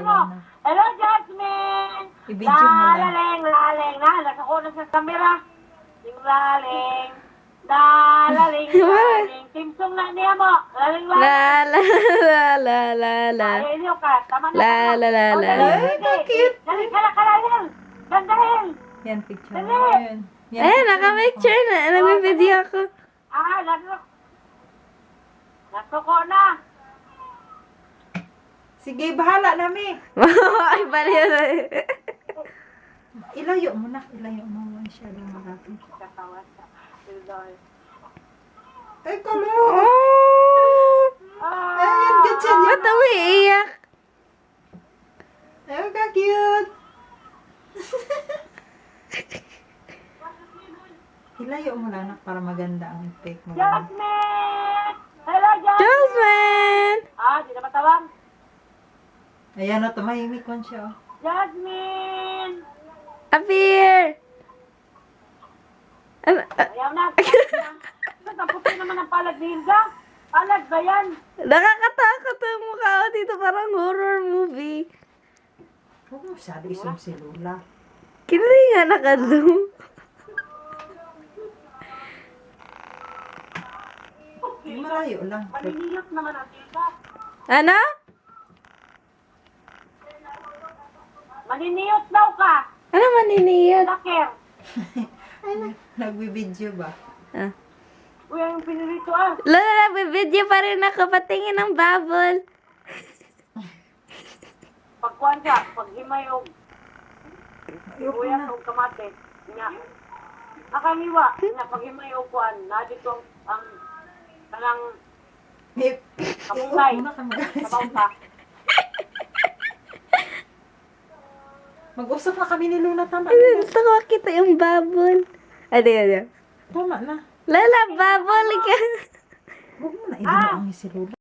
mo. na. Hello, Jasmine! I-video mo lang. Laling na. Nasa ko na sa camera. Yung laling. Laling. Timsong na niya mo. Laling. La la la la la la. Ayaw niyo ka. Tama na. La la la O, la. dali, Ay, dali. cute. Dali, kala. Gandahin. Yan, picture. Dali. Yan. Yan, Eh, picture. naka-picture na. Nag-video ako. Naso ko na. Sige, bahala nami. Ay, baliw na. Ilayo mo na. Ilayo mo. Masyadong malapit. Katawa sa Pildor. Ay, kulo. Oh! Ayan, ganyan yan. Ba't umiiyak? Ay, ka cute. Ilayo mo lang, anak, para maganda ang effect mo. Jasmine! Hello, Jasmine! Jasmine! Di na matawag. Ayan, o, tumahimik man siya. Oh. Jasmine! Appear! Ayaw na. Tapusin naman ang palag ni Hilda. Palag ba yan? Nakakatakot ang mukha ko dito. Parang horror movie. Huwag mo masyado isang si Lola. Kinali nga naka-zoom. Malayo lang. Maniniyot naman ang Hilda. Ano? Maniniyot daw ka. Ano maniniyot? Laker. Nagbibideo ba? Ah. Uy, ang pinirito ah. Lola, video pa rin ako. Patingin ng bubble. Pagkuhan ka, paghimay o Ayoko buya na. o kamate. Nga. Nakamiwa. Nga, paghimay o kuhan. Na dito ang kanang Hip. Kapungay. Una ka magalit. sabaw ka. Mag-usap na kami ni Lola. Tama Gusto ko makita yung bubble. Ano. Tama na. Lola, bubble ka. Huwag mo na idino ang si Lola.